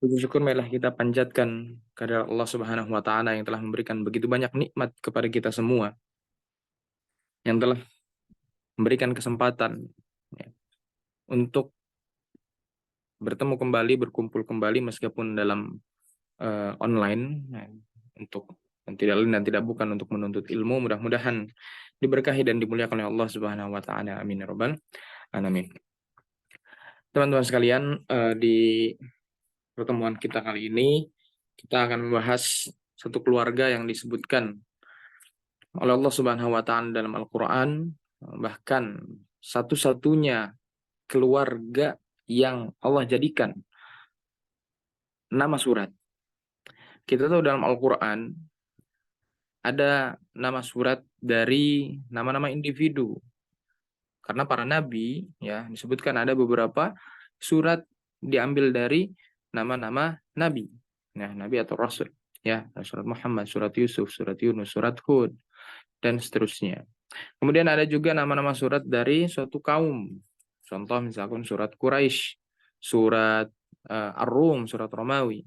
Puji syukur marilah kita panjatkan kehadirat Allah Subhanahu wa taala yang telah memberikan begitu banyak nikmat kepada kita semua, yang telah memberikan kesempatan ya, untuk bertemu kembali, berkumpul kembali meskipun dalam online ya, untuk dan tidak lain dan tidak bukan untuk menuntut ilmu. Mudah-mudahan diberkahi dan dimuliakan oleh Allah Subhanahu wa taala. Amin ya rabbal alamin. Teman-teman sekalian, di pertemuan kita kali ini kita akan membahas satu keluarga yang disebutkan oleh Allah Subhanahu wa taala dalam Al-Qur'an, bahkan satu-satunya keluarga yang Allah jadikan nama surat. Kita tahu dalam Al-Qur'an ada nama surat dari nama-nama individu. Karena para nabi ya disebutkan ada beberapa surat diambil dari nama-nama nabi. Nah, nabi atau rasul ya, surat Muhammad, surat Yusuf, surat Yunus, surat Hud dan seterusnya. Kemudian ada juga nama-nama surat dari suatu kaum. Contoh misalkan surat Quraisy, surat Ar-Rum, surat Romawi.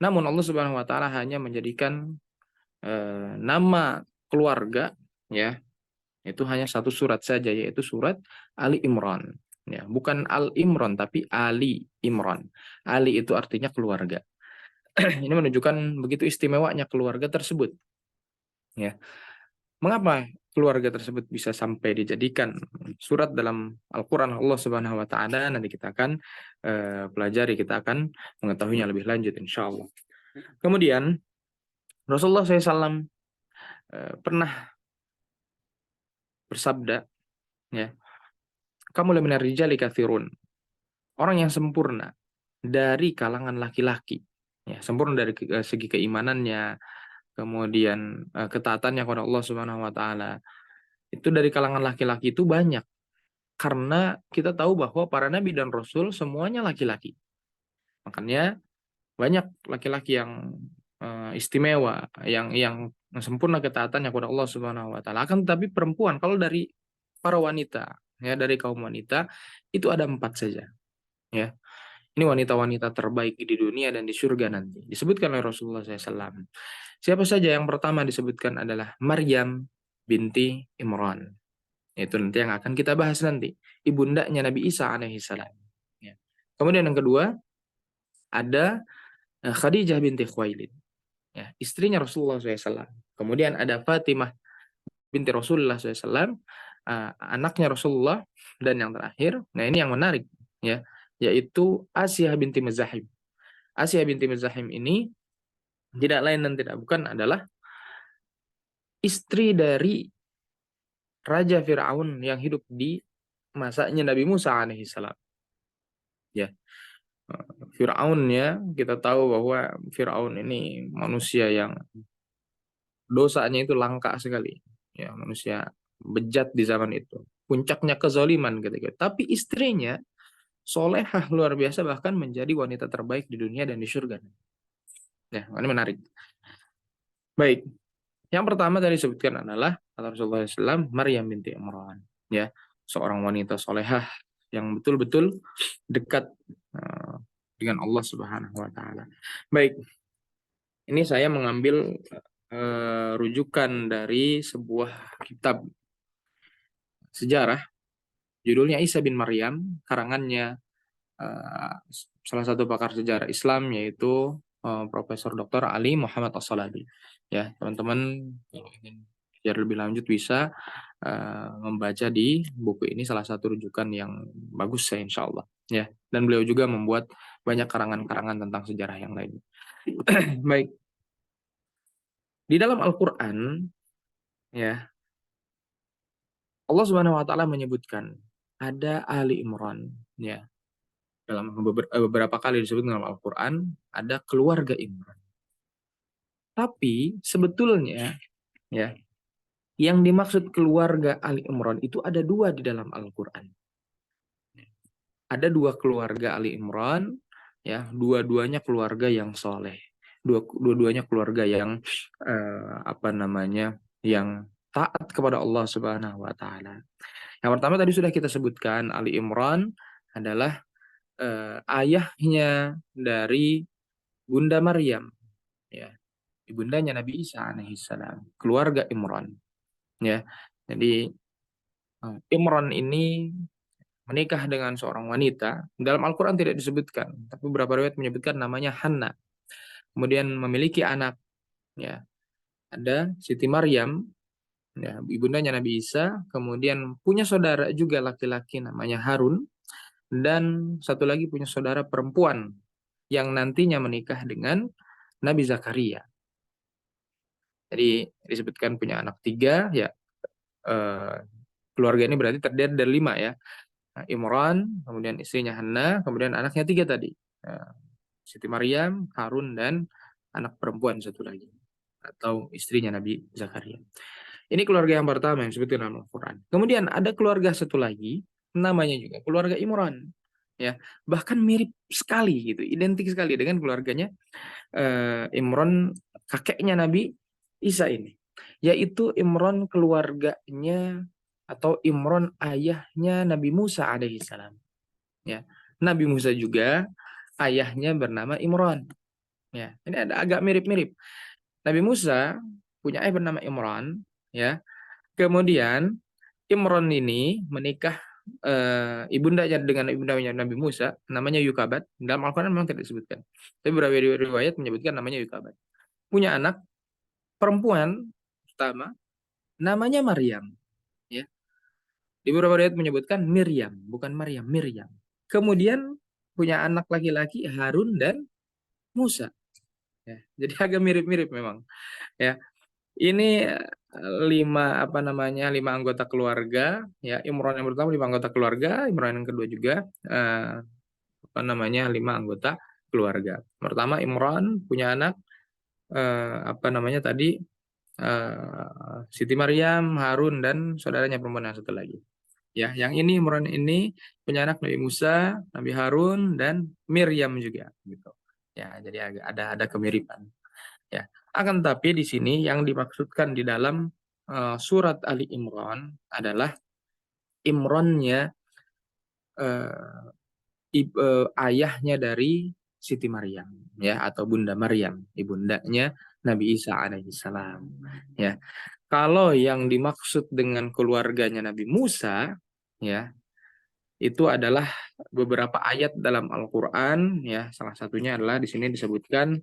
Namun Allah Subhanahu wa taala hanya menjadikan nama keluarga ya, itu hanya satu surat saja, yaitu surat Ali Imran. Ya, bukan Al Imran tapi Ali Imran. Ali itu artinya keluarga. Ini menunjukkan begitu istimewanya keluarga tersebut. Ya. Mengapa keluarga tersebut bisa sampai dijadikan surat dalam Al-Quran Allah Subhanahu wa taala? Nanti kita akan pelajari, kita akan mengetahuinya lebih lanjut insya Allah. Kemudian Rasulullah SAW pernah bersabda, ya, kamu minar rijali katsirun, orang yang sempurna dari kalangan laki-laki, ya, sempurna dari segi keimanannya, kemudian ketaatannya kepada Allah Subhanahu wa taala. Itu dari kalangan laki-laki itu banyak. Karena kita tahu bahwa para nabi dan rasul semuanya laki-laki. Makanya banyak laki-laki yang istimewa, yang sempurna ketaatannya kepada Allah Subhanahu wa taala. Akan tetapi perempuan, kalau dari para wanita, ya dari kaum wanita itu ada 4 saja, ya. Ini wanita-wanita terbaik di dunia dan di surga nanti. Disebutkan oleh Rasulullah SAW. Siapa saja? Yang pertama disebutkan adalah Maryam binti Imran. Itu nanti yang akan kita bahas nanti. Ibundanya Nabi Isa alaihissalam. Ya. Kemudian yang kedua ada Khadijah binti Khuwailid. Ya, istrinya Rasulullah SAW. Kemudian ada Fatimah binti Rasulullah SAW, anaknya Rasulullah, dan yang terakhir, nah ini yang menarik, ya, yaitu Asiyah binti Muzahim. Asiyah binti Muzahim ini tidak lain dan tidak bukan adalah istri dari Raja Fir'aun yang hidup di masanya Nabi Musa alaihissalam. Ya, Fir'aun ya, kita tahu bahwa Fir'aun ini manusia yang dosanya itu langka sekali. Ya, manusia bejat di zaman itu. Puncaknya kezaliman ketika. Tapi istrinya solehah luar biasa, bahkan menjadi wanita terbaik di dunia dan di surga. Ya, ini menarik. Baik, yang pertama tadi disebutkan adalah kata Rasulullah SAW, Maryam binti Imran. Ya, seorang wanita solehah yang betul-betul dekat dengan Allah Subhanahu wa taala. Baik, ini saya mengambil rujukan dari sebuah kitab sejarah, judulnya Isa bin Maryam, karangannya salah satu pakar sejarah Islam, yaitu Profesor Dr. Ali Muhammad As-Salabi. Ya, teman-teman kalau ingin belajar lebih lanjut bisa membaca di buku ini, salah satu rujukan yang bagus ya insya Allah. Ya, dan beliau juga membuat banyak karangan-karangan tentang sejarah yang lain. Baik, di dalam Al-Quran ya Allah Subhanahu wa taala menyebutkan ada Ali Imran, ya. Dalam beberapa kali disebut dalam Al-Qur'an ada keluarga Imran. Tapi sebetulnya ya, yang dimaksud keluarga Ali Imran itu ada 2 di dalam Al-Qur'an. Ada 2 keluarga Ali Imran, ya, dua-duanya keluarga yang soleh. Dua-duanya keluarga yang yang taat kepada Allah Subhanahu wa taala. Yang pertama tadi sudah kita sebutkan, Ali Imran adalah ayahnya dari Bunda Maryam, ya, ibundanya Nabi Isa alaihissalam, keluarga Imran, ya. Jadi Imran ini menikah dengan seorang wanita. Dalam Al-Quran tidak disebutkan, tapi beberapa riwayat menyebutkan namanya Hanna. Kemudian memiliki anak, ya, ada Siti Maryam, ya, ibundanya Nabi Isa. Kemudian punya saudara juga laki-laki namanya Harun, dan satu lagi punya saudara perempuan yang nantinya menikah dengan Nabi Zakaria. Jadi disebutkan punya anak tiga, ya. Eh, Keluarga ini berarti terdiri dari lima, ya. Nah, Imran, kemudian istrinya Hanna, kemudian anaknya tiga tadi. Nah, Siti Maryam, Harun, dan anak perempuan satu lagi. Atau istrinya Nabi Zakaria. Ini keluarga yang pertama yang disebutkan dalam Al-Quran. Kemudian ada keluarga satu lagi, namanya juga keluarga Imran. Ya, bahkan mirip sekali gitu, identik sekali dengan keluarganya Imran, kakeknya Nabi Isa ini. Yaitu Imran keluarganya atau Imran ayahnya Nabi Musa alaihissalam. Ya, Nabi Musa juga ayahnya bernama Imran. Ya, ini ada agak mirip-mirip. Nabi Musa punya ayah bernama Imran, ya. Kemudian Imran ini menikah ibundanya dengan ibundanya Nabi Musa, namanya Yukabat. Dalam Al-Quran memang tidak disebutkan. Tapi beberapa riwayat menyebutkan namanya Yukabat. Punya anak perempuan pertama, namanya Maryam. Ya. Di beberapa riwayat menyebutkan Miriam, bukan Maryam, Miriam. Kemudian punya anak laki-laki Harun dan Musa. Ya. Jadi agak mirip-mirip memang. Ya. Ini lima anggota keluarga, ya. Imran yang pertama lima anggota keluarga, Imran yang kedua juga lima anggota keluarga. Pertama Imran punya anak tadi Siti Maryam, Harun, dan saudaranya perempuan yang satu lagi. Ya, yang ini Imran ini punya anak Nabi Musa, Nabi Harun, dan Miriam juga, gitu. Ya, jadi ada kemiripan. Ya, akan tapi di sini yang dimaksudkan di dalam surat Ali Imran adalah Imrannya ayahnya dari Siti Maryam, ya, atau Bunda Maryam, ibundanya Nabi Isa alaihissalam. Ya, kalau yang dimaksud dengan keluarganya Nabi Musa, ya, itu adalah beberapa ayat dalam Al-Quran, ya. Salah satunya adalah di sini disebutkan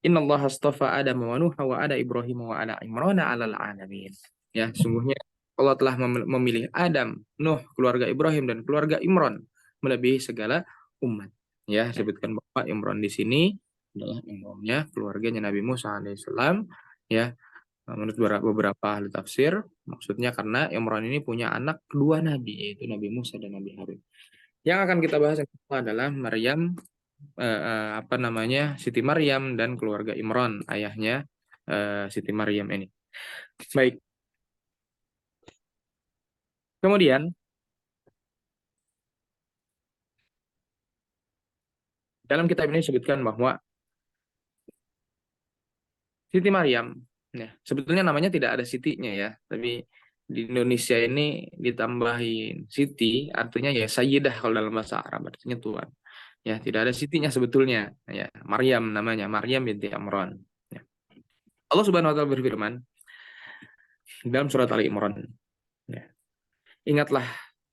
Innallaha astafa Adam wa Nuh wa ada Ibrahim wa ala Imran 'alal alamin. Ya, sungguhnya Allah telah memilih Adam, Nuh, keluarga Ibrahim, dan keluarga Imran melebihi segala umat. Ya, sebutkan bahwa Imran di sini adalah Imrannya keluarganya Nabi Musa alaihissalam. Ya, menurut beberapa ahli tafsir, maksudnya karena Imran ini punya anak kedua Nabi, yaitu Nabi Musa dan Nabi Harun. Yang akan kita bahas yang kedua adalah Maryam, Siti Maryam dan keluarga Imran, ayahnya Siti Maryam ini. Baik. Kemudian dalam kitab ini disebutkan bahwa Siti Maryam, ya, sebetulnya namanya tidak ada Sitinya, ya, tapi di Indonesia ini ditambahin Siti, artinya ya Sayyidah kalau dalam bahasa Arab, artinya tuan. Ya, tidak ada Sitinya sebetulnya. Ya, Maryam namanya, Maryam binti Imran. Ya. Allah Subhanahu wa taala berfirman dalam surat Ali Imran, ya, ingatlah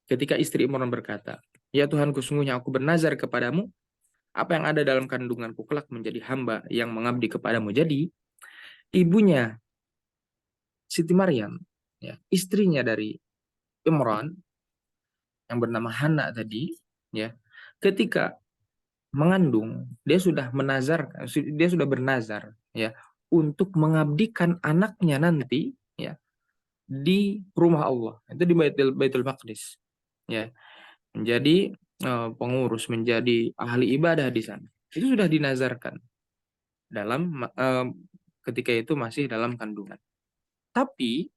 ketika istri Imran berkata, "Ya Tuhanku, sungguhnya aku bernazar kepadamu, apa yang ada dalam kandunganku kelak menjadi hamba yang mengabdi kepadamu." Jadi, ibunya Siti Maryam, ya, istrinya dari Imran yang bernama Hana tadi, ya, ketika mengandung, dia sudah bernazar, ya, untuk mengabdikan anaknya nanti, ya, di rumah Allah, itu di Baitul Maqdis, ya, menjadi pengurus, menjadi ahli ibadah di sana. Itu sudah dinazarkan dalam ketika itu masih dalam kandungan. Tapi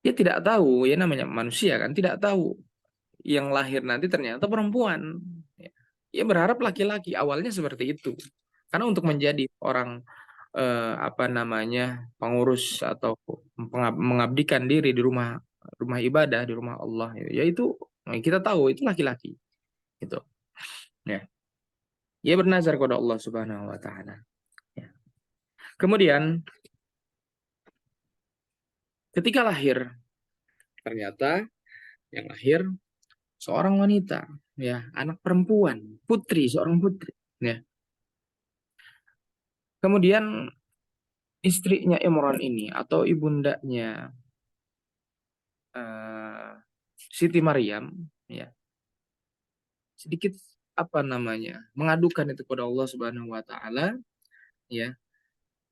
dia tidak tahu, ya, namanya manusia kan, tidak tahu yang lahir nanti ternyata perempuan. Ya, ia berharap laki-laki, awalnya seperti itu. Karena untuk menjadi orang pengurus atau mengabdikan diri di rumah ibadah, di rumah Allah, ya itu kita tahu itu laki-laki, gitu. Ya, ia bernazar kepada Allah Subhanahu wa taala. Ya. Kemudian ketika lahir, ternyata yang lahir seorang wanita, ya, anak perempuan, putri, seorang putri, ya. Kemudian istrinya Imran ini atau ibundanya eh, Siti Maryam, ya, sedikit apa namanya, mengadukan itu kepada Allah Subhanahu wa taala, ya.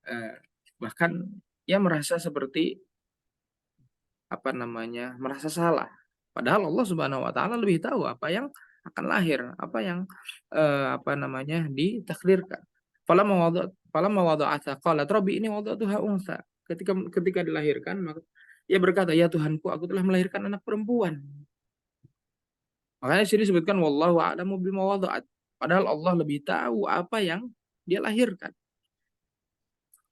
eh, Bahkan ia merasa seperti apa namanya, merasa salah. Padahal Allah Subhanahu wa taala lebih tahu apa yang akan lahir, apa yang apa namanya ditakdirkan. Falamma wada'atha qalat rabbi ini wada'tuha unsa. Ketika dilahirkan, maka ia berkata, ya Tuhanku, aku telah melahirkan anak perempuan. Makanya sini disebutkan wallahu a'lamu bima wada'at. Padahal Allah lebih tahu apa yang dia lahirkan.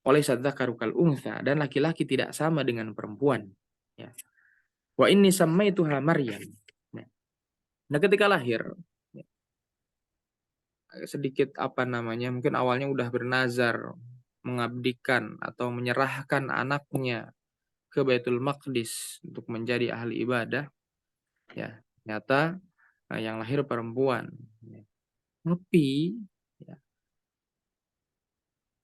Oleh sadzakaru kal unsa, dan laki-laki tidak sama dengan perempuan. Ya. Wa inni sammaituha Maryam. Nah, ketika lahir, sedikit apa namanya, mungkin awalnya udah bernazar mengabdikan atau menyerahkan anaknya ke Baitul Maqdis untuk menjadi ahli ibadah, ya, ternyata yang lahir perempuan. Tapi ya,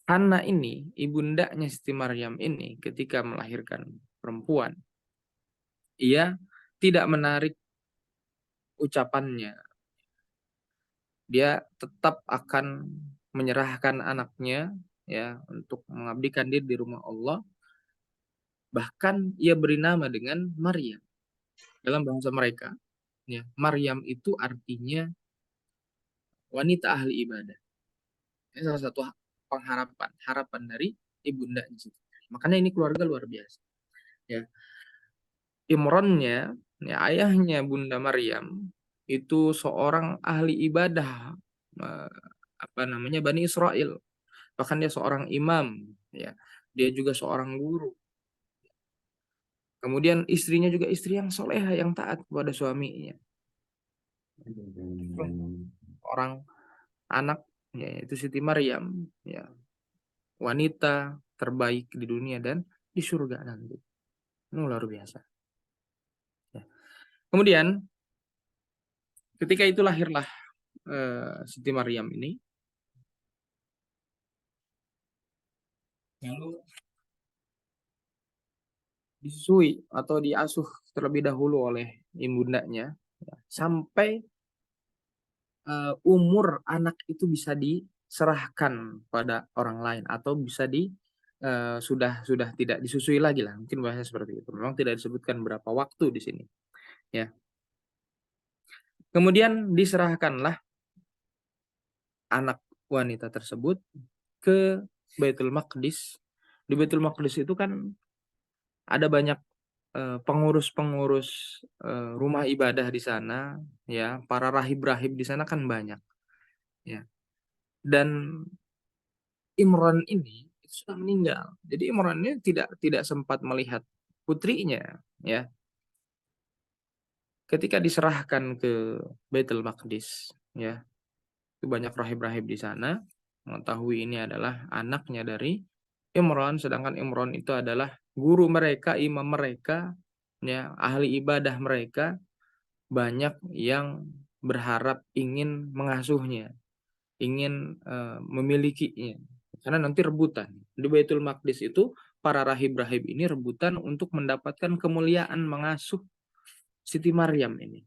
Hana ini, ibundanya Siti Maryam ini, ketika melahirkan perempuan, ia tidak menarik ucapannya. Dia tetap akan menyerahkan anaknya, ya, untuk mengabdikan diri di rumah Allah. Bahkan ia beri nama dengan Maryam. Dalam bahasa mereka, ya, Maryam itu artinya wanita ahli ibadah. Ini salah satu harapan dari ibunda di situ. Makanya ini keluarga luar biasa. Ya, Imronnya, ya, ayahnya Bunda Maryam itu seorang ahli ibadah, eh, apa namanya, Bani Israel. Bahkan dia seorang imam, ya. Dia juga seorang guru. Kemudian istrinya juga istri yang soleha, yang taat kepada suaminya. Orang anak, ya, itu Siti Maryam, ya, wanita terbaik di dunia dan di surga nanti. Ini luar biasa. Ya. Kemudian ketika itu lahirlah Siti Maryam ini. Lalu disusui atau diasuh terlebih dahulu oleh ibundanya, ya, sampai umur anak itu bisa diserahkan pada orang lain atau bisa sudah tidak disusui lagi lah, mungkin bahasa seperti itu. Memang tidak disebutkan berapa waktu di sini, ya. Kemudian diserahkanlah anak wanita tersebut ke Baitul Maqdis. Di Baitul Maqdis itu kan ada banyak pengurus-pengurus rumah ibadah di sana, ya, para rahib-rahib di sana kan banyak, ya. Dan Imran ini sudah meninggal. Jadi Imran ini tidak sempat melihat putrinya, ya. Ketika diserahkan ke Baitul Maqdis, ya, itu banyak rahib-rahib di sana mengetahui ini adalah anaknya dari Imran, sedangkan Imran itu adalah guru mereka, imam mereka, ya, ahli ibadah mereka. Banyak yang berharap ingin mengasuhnya, ingin memilikinya, karena nanti rebutan di Baitul Maqdis itu. Para rahib-rahib ini rebutan untuk mendapatkan kemuliaan mengasuh Siti Maryam ini,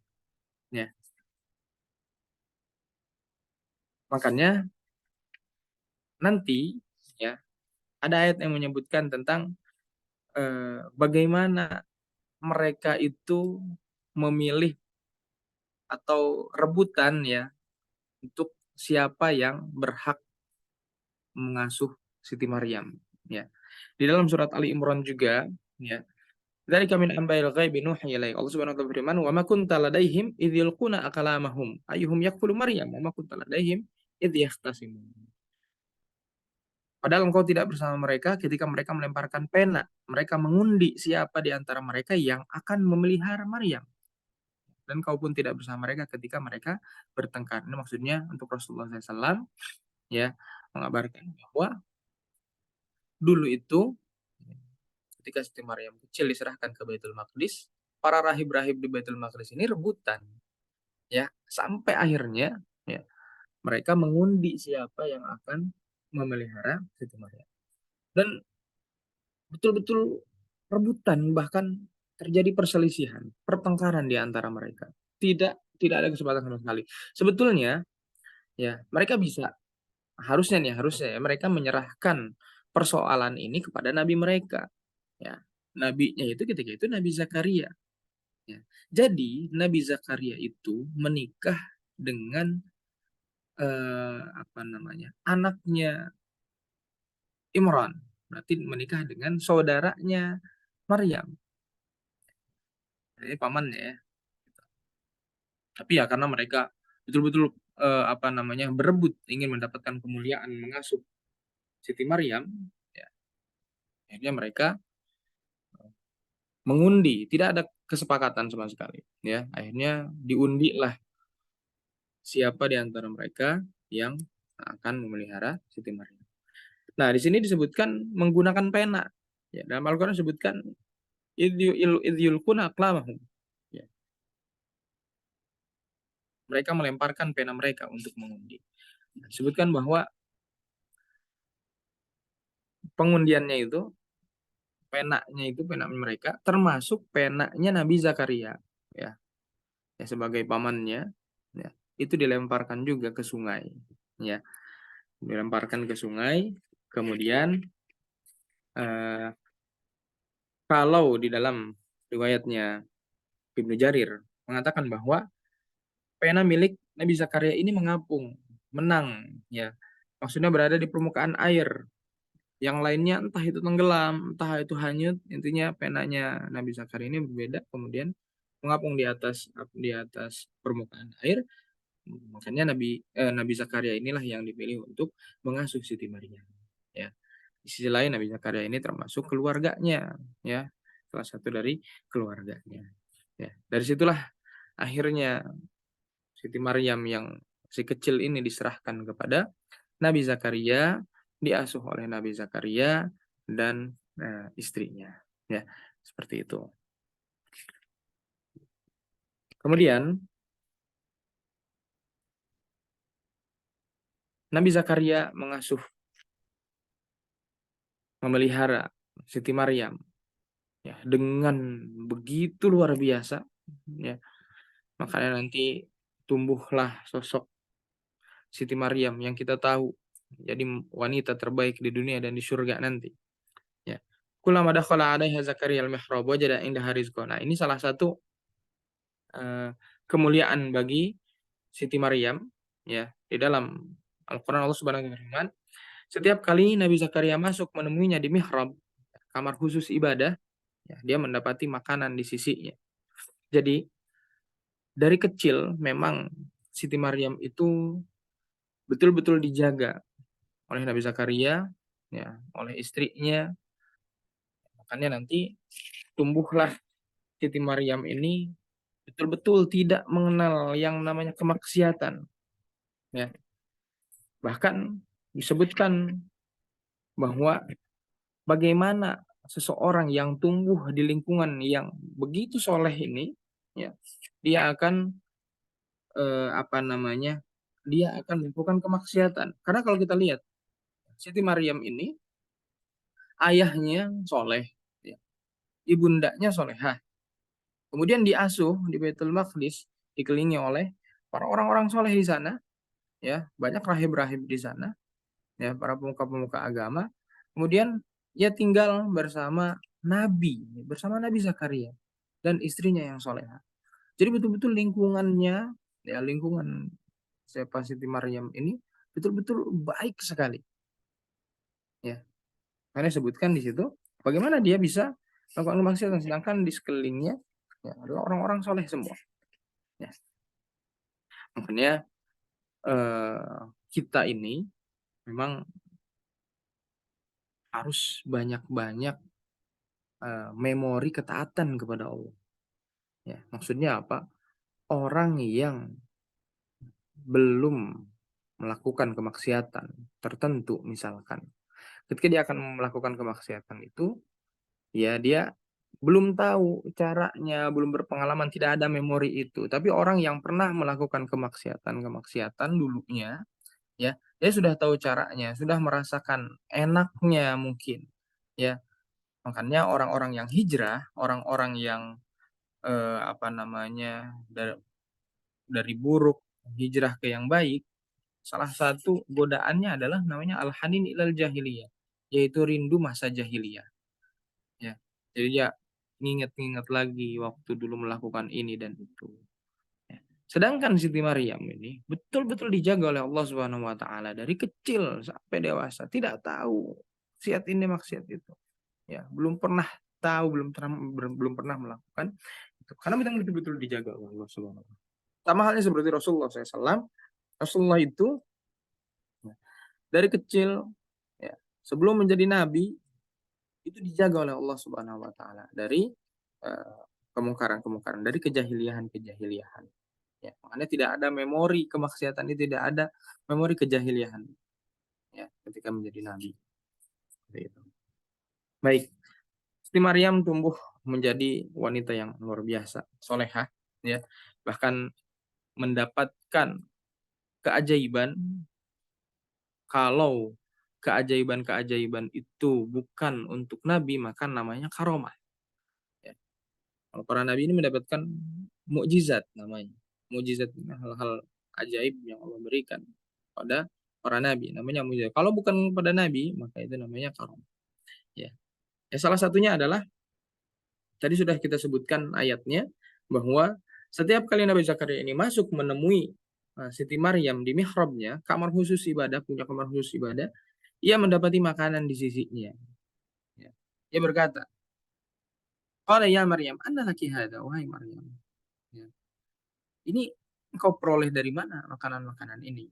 ya. Makanya nanti, ya, ada ayat yang menyebutkan tentang bagaimana mereka itu memilih atau rebutan, ya, untuk siapa yang berhak mengasuh Siti Maryam, ya. Di dalam surat Ali Imran juga, ya, dari kami ambil ghaibi nuhi ilaik. Allah Subhanahu wa taala berfirman, "Wa ma kunta ladaihim idh yulquna aqlamahum ayyuhum yakfulu Maryam wa ma kunta ladaihim idh yahtasimun." Padahal engkau tidak bersama mereka ketika mereka melemparkan pena. Mereka mengundi siapa di antara mereka yang akan memelihara Maryam. dan kau pun tidak bersama mereka ketika mereka bertengkar. Ini maksudnya untuk Rasulullah SAW ya mengabarkan bahwa dulu itu ketika Siti Maryam kecil diserahkan ke Baitul Maqdis, para rahib-rahib di Baitul Maqdis ini rebutan ya sampai akhirnya ya mereka mengundi siapa yang akan memelihara Siti Maryam. Dan betul-betul rebutan, bahkan terjadi perselisihan, pertengkaran di antara mereka. Tidak ada kesepakatan sama sekali. Sebetulnya ya mereka bisa harusnya ya mereka menyerahkan persoalan ini kepada nabi mereka. Ya, nabinya itu ketika itu Nabi Zakaria. Ya. Jadi Nabi Zakaria itu menikah dengan apa namanya anaknya Imran. Berarti menikah dengan saudaranya Maryam. Jadi pamannya ya. Tapi ya karena mereka betul-betul apa namanya berebut ingin mendapatkan kemuliaan mengasuh Siti Maryam, ya, akhirnya mereka mengundi, tidak ada kesepakatan sama sekali. Ya, akhirnya diundi lah siapa di antara mereka yang akan memelihara Siti Maryam. Nah, di sini disebutkan menggunakan pena. Ya, dalam Al-Quran disebutkan idyulkuna aqlamahum. Ya, mereka melemparkan pena mereka untuk mengundi. Disebutkan bahwa pengundiannya itu penanya itu pena mereka termasuk penanya Nabi Zakaria ya, ya sebagai pamannya ya, itu dilemparkan juga ke sungai ya, dilemparkan ke sungai. Kemudian eh, kalau di dalam riwayatnya Ibnu Jarir mengatakan bahwa pena milik Nabi Zakaria ini mengapung, menang ya, maksudnya berada di permukaan air. Yang lainnya entah itu tenggelam, entah itu hanyut, intinya penanya Nabi Zakaria ini berbeda, kemudian mengapung di atas permukaan air. Makanya Nabi Zakaria inilah yang dipilih untuk mengasuh Siti Maryam. Ya. Di sisi lain Nabi Zakaria ini termasuk keluarganya, ya, salah satu dari keluarganya. Ya. Dari situlah akhirnya Siti Maryam yang si kecil ini diserahkan kepada Nabi Zakaria, diasuh oleh Nabi Zakaria dan istrinya. Ya, seperti itu. Kemudian Nabi Zakaria mengasuh, memelihara Siti Maryam ya dengan begitu luar biasa ya. Makanya nanti tumbuhlah sosok Siti Maryam yang kita tahu jadi wanita terbaik di dunia dan di surga nanti. Ya. Kullama dakhala 'alaiha Zakaria al-mihrab wajada indaha rizqan. Nah, ini salah satu kemuliaan bagi Siti Maryam ya. Di dalam Al-Qur'an Allah Subhanahu wa taala berfirman, setiap kali Nabi Zakaria masuk menemuinya di mihrab, kamar khusus ibadah, ya, dia mendapati makanan di sisinya. Jadi dari kecil memang Siti Maryam itu betul-betul dijaga oleh Nabi Zakaria ya, oleh istrinya. Makanya nanti tumbuhlah Siti Maryam ini betul-betul tidak mengenal yang namanya kemaksiatan ya. Bahkan disebutkan bahwa bagaimana seseorang yang tumbuh di lingkungan yang begitu soleh ini ya, dia akan apa namanya, dia akan melakukan kemaksiatan. Karena kalau kita lihat Siti Maryam ini ayahnya soleh, ya, ibundanya solehah, kemudian diasuh di Baitul Maqdis, dikelilingi oleh para orang-orang soleh di sana, ya banyak rahib-rahib di sana, ya para pemuka-pemuka agama. Kemudian ia tinggal bersama Nabi Zakaria dan istrinya yang solehah. Jadi betul-betul lingkungannya, ya lingkungan siapa Siti Maryam ini betul-betul baik sekali. Ya, karena sebutkan di situ bagaimana dia bisa melakukan kemaksiatan sedangkan di sekelilingnya ya, adalah orang-orang soleh semua. Ya, makanya kita ini memang harus banyak-banyak memori ketaatan kepada Allah. Ya, maksudnya apa? orang yang belum melakukan kemaksiatan tertentu, misalkan ketika dia akan melakukan kemaksiatan itu, ya dia belum tahu caranya, belum berpengalaman, tidak ada memori itu. Tapi orang yang pernah melakukan kemaksiatan dulunya, ya, dia sudah tahu caranya, sudah merasakan enaknya mungkin, ya. Makanya orang-orang yang hijrah, orang-orang yang apa namanya, dari buruk hijrah ke yang baik, salah satu godaannya adalah namanya al-hanin ilal jahiliyah, yaitu rindu masa jahiliyah. Ya. Jadi ya nginget-nginget lagi waktu dulu melakukan ini dan itu. Ya. Sedangkan Siti Maryam ini betul-betul dijaga oleh Allah Subhanahu wa taala dari kecil sampai dewasa, tidak tahu maksiat ini maksiat itu. Ya, belum pernah tahu, belum pernah melakukan itu. Karena memang betul-betul dijaga oleh Allah Subhanahu wa taala. Sama halnya seperti Rasulullah SAW. Rasulullah itu ya, dari kecil ya, sebelum menjadi nabi itu dijaga oleh Allah Subhanahu wa taala dari kemungkaran-kemungkaran, dari kejahiliahan-kejahiliahan. Ya, makanya tidak ada memori kemaksiatan itu, tidak ada memori kejahiliahan ya ketika menjadi nabi. Seperti itu. Baik, Siti Maryam tumbuh menjadi wanita yang luar biasa, solehah, ya, bahkan mendapatkan keajaiban. Kalau keajaiban-keajaiban itu bukan untuk nabi, maka namanya karomah. Ya. Kalau para nabi ini mendapatkan mukjizat namanya. Mukjizat, hal-hal ajaib yang Allah berikan pada para nabi, namanya mukjizat. Kalau bukan pada nabi, maka itu namanya karomah. Ya. Ya, salah satunya adalah tadi sudah kita sebutkan ayatnya bahwa setiap kali Nabi Zakaria ini masuk menemui Siti Maryam di mihrabnya, kamar khusus ibadah, punya kamar khusus ibadah, ia mendapati makanan di sisinya. Ya. Ia berkata, "Qala ya Maryam, anna laki hada?" Wahai Maryam. Ya. Ini engkau peroleh dari mana makanan-makanan ini?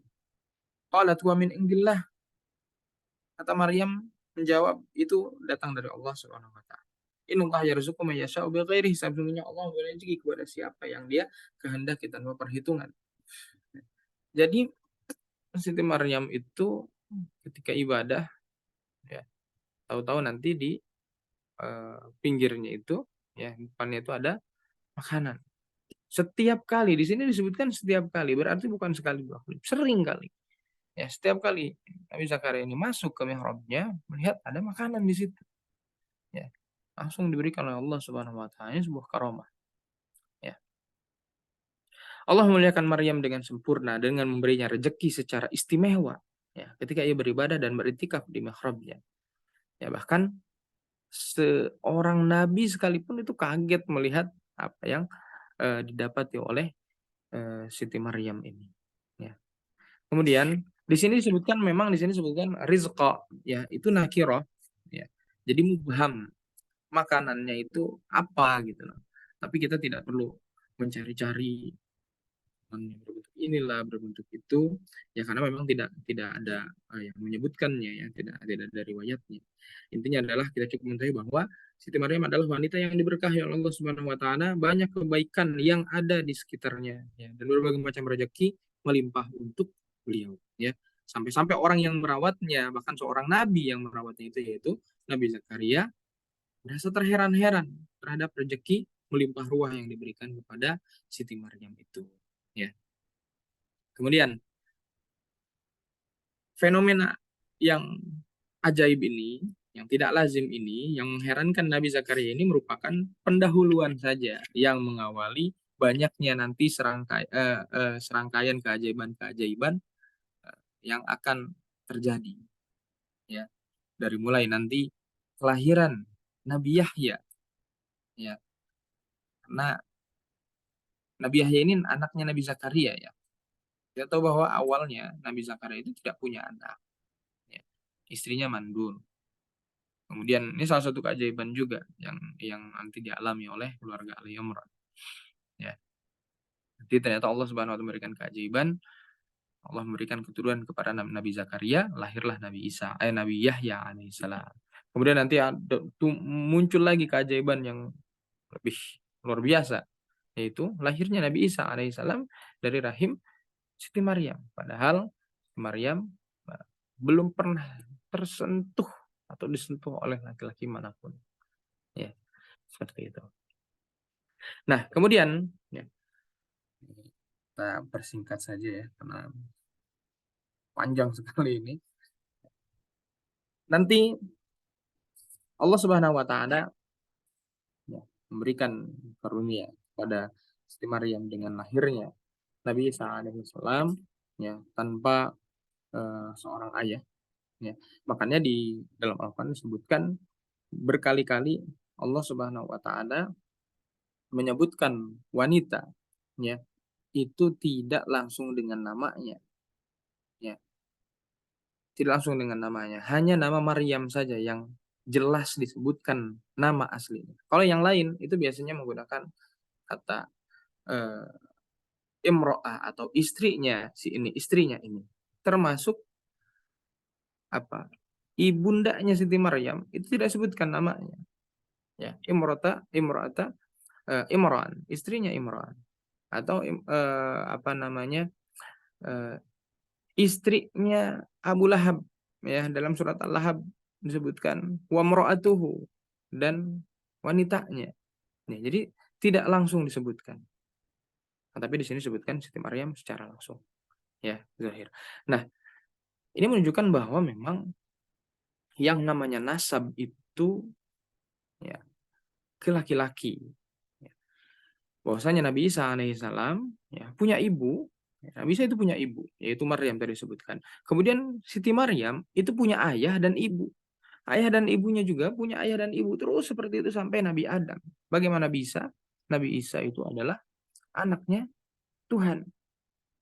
Qalat wa min indillah. Kata Maryam menjawab, itu datang dari Allah Subhanahu wa taala. Innallaha yarzuqu man yasha'u bighairi hisab. Sesungguhnya Allah memberi rezeki kepada siapa yang Dia kehendaki tanpa perhitungan. Jadi Siti Maryam itu ketika ibadah ya, tahu-tahu nanti di pinggirnya itu ya, depannya itu ada makanan. Setiap kali, di sini disebutkan setiap kali, berarti bukan sekali dua kali, sering kali. Ya, setiap kali Nabi Zakaria ini masuk ke mihrabnya, melihat ada makanan di situ. Ya, langsung diberikan oleh Allah Subhanahu wa taala, ini sebuah karomah. Ya. Allah memuliakan Maryam dengan sempurna dengan memberinya rezeki secara istimewa. Ya, ketika ia beribadah dan beriktikaf di mihrabnya. Ya, bahkan seorang nabi sekalipun itu kaget melihat apa yang didapati oleh Siti Maryam ini. Ya. Kemudian di sini disebutkan, memang di sini disebutkan rizqa, ya itu nakirah, ya. Jadi mubham, makanannya itu apa gitu loh. Tapi kita tidak perlu mencari-cari berbentuk inilah, berbentuk itu, ya karena memang tidak ada yang menyebutkannya, ya tidak ada riwayatnya. Intinya adalah kita cukup mengetahui bahwa Siti Maryam adalah wanita yang diberkahi oleh Allah Subhanahu wa taala, banyak kebaikan yang ada di sekitarnya, ya, dan berbagai macam rezeki melimpah untuk beliau, ya. Sampai-sampai orang yang merawatnya, bahkan seorang nabi yang merawatnya itu, yaitu Nabi Zakaria, merasa terheran-heran terhadap rezeki melimpah ruah yang diberikan kepada Siti Maryam itu, ya. Kemudian fenomena yang ajaib ini, yang tidak lazim ini, yang mengherankan Nabi Zakaria ini merupakan pendahuluan saja yang mengawali banyaknya nanti serangkaian keajaiban-keajaiban yang akan terjadi, ya. Dari mulai nanti kelahiran Nabi Yahya, ya. Karena Nabi Yahya ini anaknya Nabi Zakaria, ya. Kita tahu bahwa awalnya Nabi Zakaria itu tidak punya anak, ya. Istrinya mandul. Kemudian ini salah satu keajaiban juga yang nanti dialami oleh keluarga Ali Imran. Ya. Jadi ternyata Allah Subhanahu wa taala memberikan keajaiban, Allah memberikan keturunan kepada Nabi Zakaria, lahirlah Nabi Yahya alaihissalam. Kemudian nanti muncul lagi keajaiban yang lebih luar biasa. yaitu lahirnya Nabi Isa alaihissalam dari rahim Siti Maryam. Padahal Maryam belum pernah tersentuh atau disentuh oleh laki-laki manapun. Ya, seperti itu. Nah, kemudian ya, kita persingkat saja ya, karena panjang sekali ini. Nanti Allah Subhanahu wa taala ya, memberikan karunia pada Siti Maryam dengan lahirnya Nabi Isa alaihissalam ya tanpa seorang ayah ya. Makanya di dalam Al-Qur'an disebutkan berkali-kali Allah Subhanahu wa taala menyebutkan wanita ya itu tidak langsung dengan namanya ya, tidak langsung dengan namanya, hanya nama Maryam saja yang jelas disebutkan nama aslinya. Kalau yang lain itu biasanya menggunakan kata eh, imro'ah atau istrinya si ini, istrinya ini. Termasuk apa? Ibundanya Siti Maryam itu tidak sebutkan namanya. Ya, Imro'ata, Imran, istrinya Imran atau apa namanya? eh, istrinya Abu Lahab ya dalam surat Al-Lahab disebutkan wa mar'atuhu dan wanitanya. Ya, jadi tidak langsung disebutkan. Nah, tapi di sini disebutkan Siti Maryam secara langsung ya zahir. Nah, ini menunjukkan bahwa memang yang namanya nasab itu ya ke laki-laki. Ya. Bahwasanya Nabi Isa alaihissalam ya punya ibu. Ya, Nabi Isa itu punya ibu, yaitu Maryam tadi disebutkan. Kemudian Siti Maryam itu punya ayah dan ibu. Ayah dan ibunya juga punya ayah dan ibu. Terus seperti itu sampai Nabi Adam. Bagaimana bisa? Nabi Isa itu adalah anaknya Tuhan.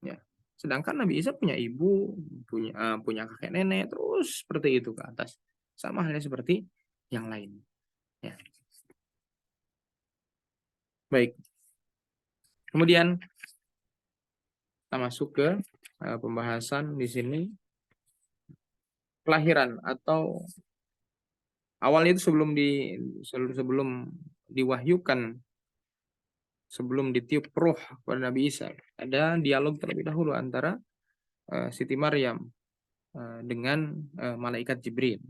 Ya. Sedangkan Nabi Isa punya ibu, punya kakek nenek, terus seperti itu ke atas. Sama halnya seperti yang lain. Ya. Baik. Kemudian kita masuk ke pembahasan di sini kelahiran atau awalnya itu sebelum diwahyukan, sebelum ditiup ruh pada Nabi Isa, ada dialog terlebih dahulu antara Siti Maryam dengan malaikat Jibril.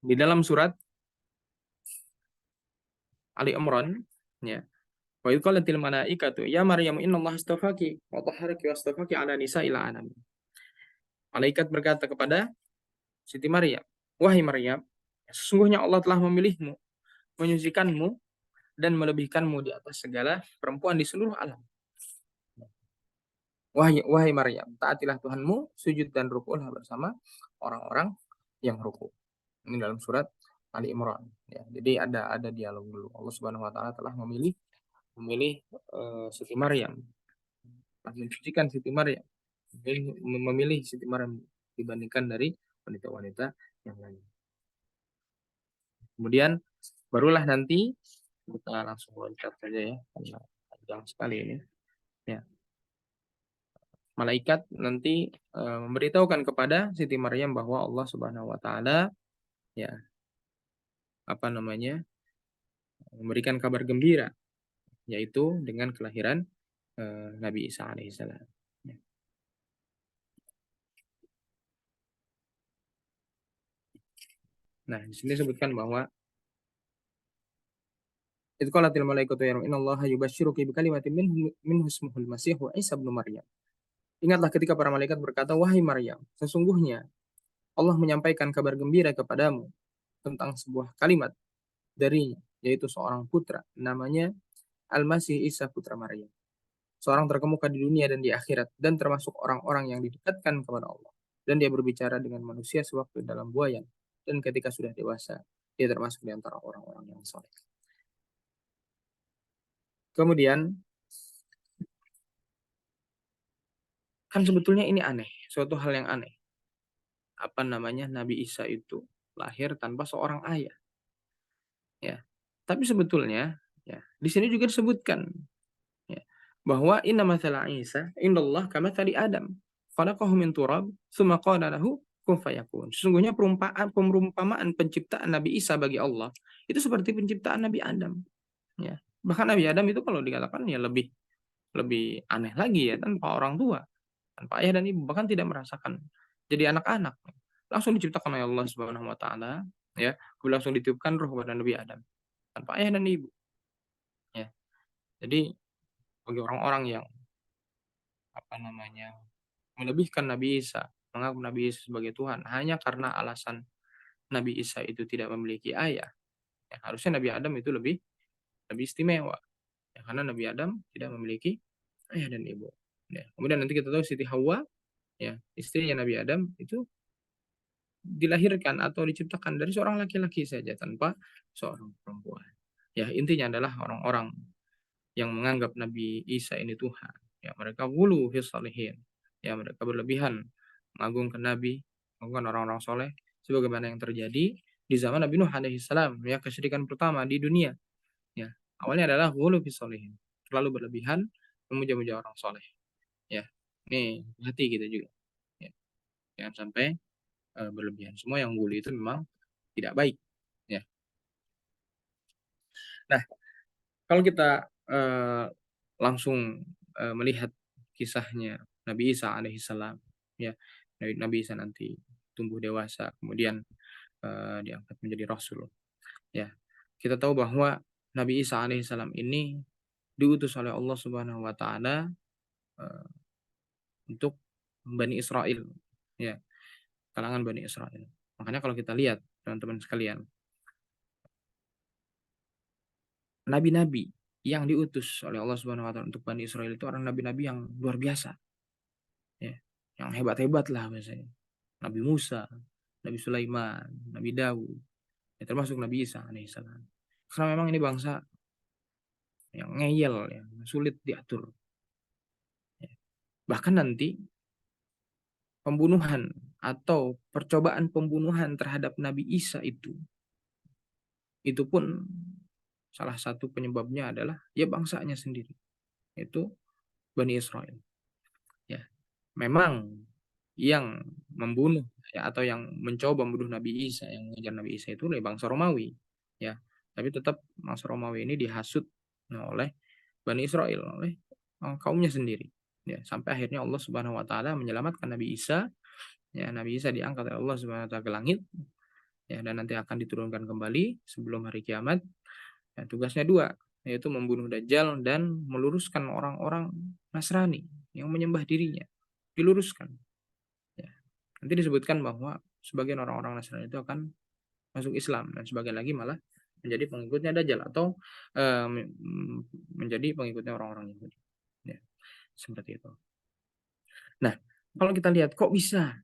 Di dalam surat Ali Imran ya, wa idh qalatil malaikatu ya Maryam innallaha astafaki wa tahharaki wa astafaki ala nisa'il alamin. Malaikat berkata kepada Siti Maryam, wahai Maryam, sesungguhnya Allah telah memilihmu, menyucikanmu dan melebihkanmu di atas segala perempuan di seluruh alam. Wahai Maryam, taatilah Tuhanmu, sujud dan rukuklah bersama orang-orang yang rukuk. Ini dalam surat Ali Imran. Ya, jadi ada dialog dulu. Allah Subhanahu Wa Taala telah memilih Siti Maryam, telah mensucikan Siti Maryam, memilih Siti Maryam dibandingkan dari wanita-wanita yang lain. Kemudian barulah nanti kita langsung loncat saja ya, karena panjang sekali ini. Ya, malaikat nanti memberitahukan kepada Siti Maryam bahwa Allah Subhanahu Wa Taala ya apa namanya memberikan kabar gembira yaitu dengan kelahiran Nabi Isa alaihissalam. Ya. Nah, di sini disebutkan bahwa itu qalatil malaikatu ya innallaha yubasyyiruki bikalimatin minhu ismuhul masih wa Isa ibnu Maryam. Ingatlah ketika para malaikat berkata, wahai Maryam, sesungguhnya Allah menyampaikan kabar gembira kepadamu tentang sebuah kalimat darinya, yaitu seorang putra, namanya Al-Masih Isa putra Maryam. Seorang terkemuka di dunia dan di akhirat, dan termasuk orang-orang yang didekatkan kepada Allah. Dan dia berbicara dengan manusia sewaktu dalam buayan, dan ketika sudah dewasa, dia termasuk di antara orang-orang yang soleh. Kemudian, kan sebetulnya ini aneh, suatu hal yang aneh. Apa namanya, Nabi Isa itu lahir tanpa seorang ayah. Ya, tapi sebetulnya, ya, di sini juga disebutkan ya, bahwa inna mathala Isa indallah kamathali Adam khalaqahu min turab tsumma qala lahu kun fayakun. Sesungguhnya perumpamaan penciptaan Nabi Isa bagi Allah itu seperti penciptaan Nabi Adam, ya. Bahkan Nabi Adam itu kalau dikatakan ya lebih lebih aneh lagi ya, tanpa orang tua, tanpa ayah dan ibu, bahkan tidak merasakan jadi anak-anak. Langsung diciptakan oleh Allah Subhanahu wa taala, ya, kemudian langsung ditiupkan roh kepada Nabi Adam tanpa ayah dan ibu, ya. Jadi bagi orang-orang yang apa namanya, melebihkan Nabi Isa, menganggap Nabi Isa sebagai Tuhan hanya karena alasan Nabi Isa itu tidak memiliki ayah, ya harusnya Nabi Adam itu lebih lebih istimewa, ya karena Nabi Adam tidak memiliki ayah dan ibu. Ya. Kemudian nanti kita tahu Siti Hawa, ya istrinya Nabi Adam itu dilahirkan atau diciptakan dari seorang laki-laki saja tanpa seorang perempuan. Ya intinya adalah orang-orang yang menganggap Nabi Isa ini Tuhan, ya mereka ghulu fis shalihin, ya mereka berlebihan mengagungkan Nabi, mengagungkan orang-orang soleh, sebagaimana yang terjadi di zaman Nabi Nuh alaihi salam, ya kesyirikan pertama di dunia, ya awalnya adalah ghulu fis shalihin, terlalu berlebihan memuja-muja orang soleh, ya ini hati kita juga, ya jangan sampai berlebihan. Semua yang ghulu itu memang tidak baik, ya. Nah, kalau kita langsung melihat kisahnya Nabi Isa alaihissalam, ya Nabi Isa nanti tumbuh dewasa, kemudian diangkat menjadi Rasul, ya kita tahu bahwa Nabi Isa alaihissalam ini diutus oleh Allah Subhanahu Wa Taala eh, untuk Bani Israel, ya kalangan Bani Israel. Makanya kalau kita lihat teman-teman sekalian, nabi-nabi yang diutus oleh Allah Subhanahu Wa Taala untuk Bani Israel itu orang nabi-nabi yang luar biasa, ya yang hebat-hebat lah biasanya. Nabi Musa, Nabi Sulaiman, Nabi Daud, ya, termasuk Nabi Isa alaihissalam. Karena memang ini bangsa yang ngeyel, ya, sulit diatur. Ya. Bahkan nanti pembunuhan atau percobaan pembunuhan terhadap Nabi Isa itu pun salah satu penyebabnya adalah ya bangsanya sendiri, yaitu Bani Israel. Ya, memang yang membunuh, ya, atau yang mencoba membunuh Nabi Isa, yang mengejar Nabi Isa itu dari bangsa Romawi, ya. Tapi tetap bangsa Romawi ini dihasut, nah, oleh Bani Israel, oleh kaumnya sendiri. Ya, sampai akhirnya Allah Subhanahu wa taala menyelamatkan Nabi Isa, ya Nabi Isa diangkat oleh Allah Subhanahu wa taala ke langit, ya dan nanti akan diturunkan kembali sebelum hari kiamat. Ya, tugasnya dua, yaitu membunuh Dajjal dan meluruskan orang-orang Nasrani yang menyembah dirinya. Diluruskan. Ya. Nanti disebutkan bahwa sebagian orang-orang Nasrani itu akan masuk Islam dan sebagian lagi malah menjadi pengikutnya Dajjal atau menjadi pengikutnya orang-orang Yahudi. Ya, seperti itu. Nah, kalau kita lihat kok bisa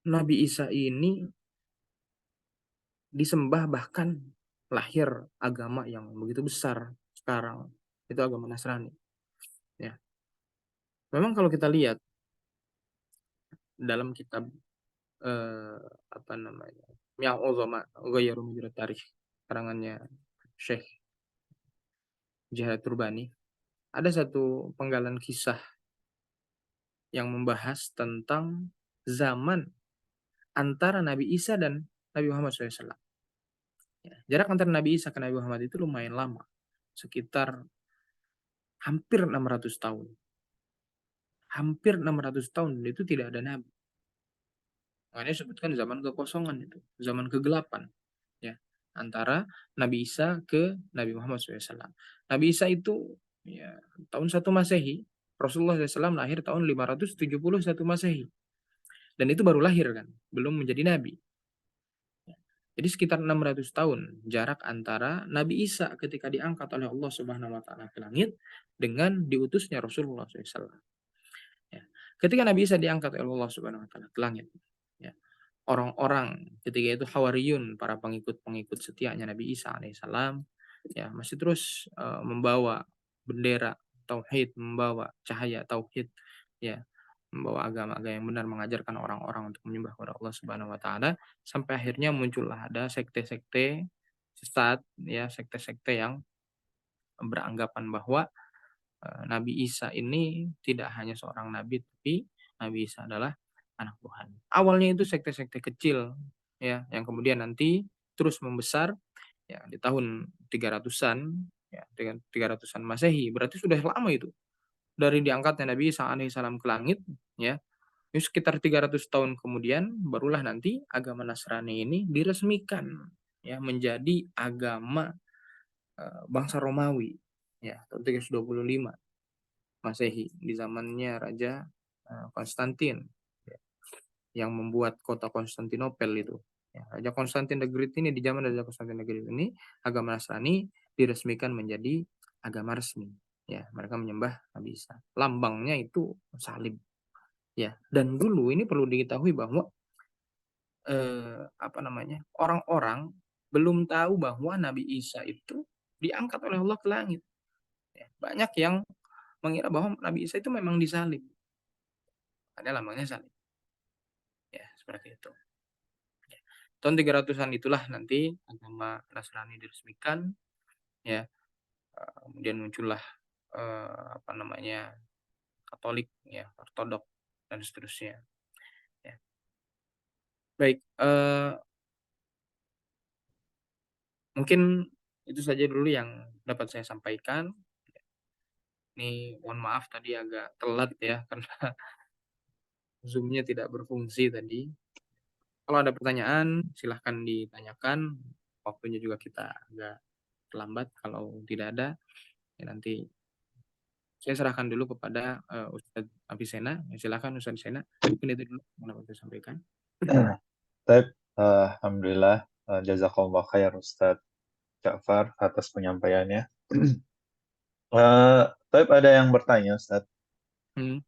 Nabi Isa ini disembah bahkan lahir agama yang begitu besar sekarang itu agama Nasrani. Ya, memang kalau kita lihat dalam kitab eh, apa namanya Mi'a'uzama Ghayyaru Mujrad Tarikh karangannya Syekh Jihad Turbani, ada satu penggalan kisah yang membahas tentang zaman antara Nabi Isa dan Nabi Muhammad SAW. Ya, jarak antara Nabi Isa ke Nabi Muhammad itu lumayan lama, sekitar hampir 600 tahun. Hampir 600 tahun itu tidak ada Nabi. Makanya disebutkan zaman kekosongan itu, zaman kegelapan, ya, antara Nabi Isa ke Nabi Muhammad SAW. Nabi Isa itu ya tahun 1 Masehi, Rasulullah SAW lahir tahun 571 Masehi. Dan itu baru lahir kan, belum menjadi nabi. Jadi sekitar 600 tahun jarak antara Nabi Isa ketika diangkat oleh Allah Subhanahu wa taala ke langit dengan diutusnya Rasulullah SAW. Ya. Ketika Nabi Isa diangkat oleh Allah Subhanahu wa taala ke langit, ya, orang-orang ketika itu Hawariyun, para pengikut-pengikut setianya Nabi Isa alaihissalam, ya masih terus membawa bendera tauhid, membawa cahaya tauhid, ya membawa agama-agama yang benar, mengajarkan orang-orang untuk menyembah kepada Allah Subhanahu wa taala, sampai akhirnya muncullah ada sekte-sekte sesat, ya sekte-sekte yang beranggapan bahwa Nabi Isa ini tidak hanya seorang nabi, tapi Nabi Isa adalah anak buah. Awalnya itu sekte-sekte kecil ya, yang kemudian nanti terus membesar ya di tahun 300-an ya, dengan 300-an Masehi. Berarti sudah lama itu dari diangkatnya Nabi Isa alaihissalam ke langit ya. Itu sekitar 300 tahun kemudian barulah nanti agama Nasrani ini diresmikan ya menjadi agama bangsa Romawi ya tahun 325 Masehi di zamannya Raja Konstantin ya, yang membuat kota Konstantinopel itu. Ya, Raja Konstantin the Great ini di zaman Raja Konstantin the Great ini agama Nasrani diresmikan menjadi agama resmi. Ya, mereka menyembah Nabi Isa. Lambangnya itu salib. Ya, dan dulu ini perlu diketahui bahwa apa namanya? Orang-orang belum tahu bahwa Nabi Isa itu diangkat oleh Allah ke langit. Ya, banyak yang mengira bahwa Nabi Isa itu memang disalib. Ada lambangnya salib. Ya, seperti itu. Ya. Tahun 300-an itulah nanti agama Nasrani diresmikan ya. Kemudian muncullah apa namanya? Katolik ya, Ortodok dan seterusnya. Ya. Baik, mungkin itu saja dulu yang dapat saya sampaikan. Ini mohon maaf tadi agak telat ya karena Zoom-nya tidak berfungsi tadi. Kalau ada pertanyaan silahkan ditanyakan. Waktunya juga kita agak terlambat. Kalau tidak ada, ya nanti saya serahkan dulu kepada Ustadz Avicenna. Ya, silakan Ustadz Avicenna. Mungkin itu dulu yang dapat saya sampaikan. Baik, Alhamdulillah, jazakallah khair Ustadz Ja'far atas penyampaiannya. Baik, ada yang bertanya Ustadz. Hmm,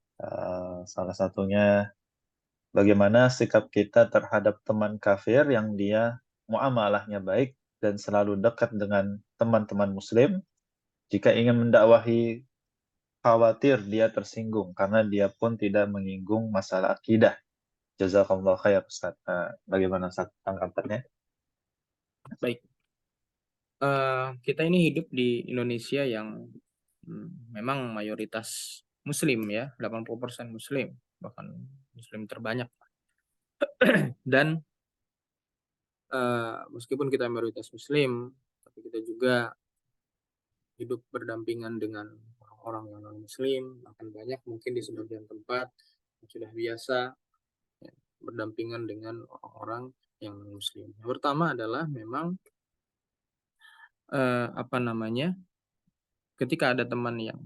Salah satunya, bagaimana sikap kita terhadap teman kafir yang dia muamalahnya baik dan selalu dekat dengan teman-teman Muslim, jika ingin mendakwahi khawatir dia tersinggung karena dia pun tidak menyinggung masalah akidah. Jazakallah khair Ustadz. Bagaimana Ustadz tanggapannya? baik. Kita ini hidup di Indonesia yang memang mayoritas Muslim ya, 80% Muslim, bahkan Muslim terbanyak. Dan meskipun kita mayoritas Muslim, tapi kita juga hidup berdampingan dengan orang-orang yang non-Muslim, akan banyak mungkin di sebagian tempat yang sudah biasa ya, berdampingan dengan orang-orang yang non-Muslim. Yang pertama adalah memang apa namanya, ketika ada teman yang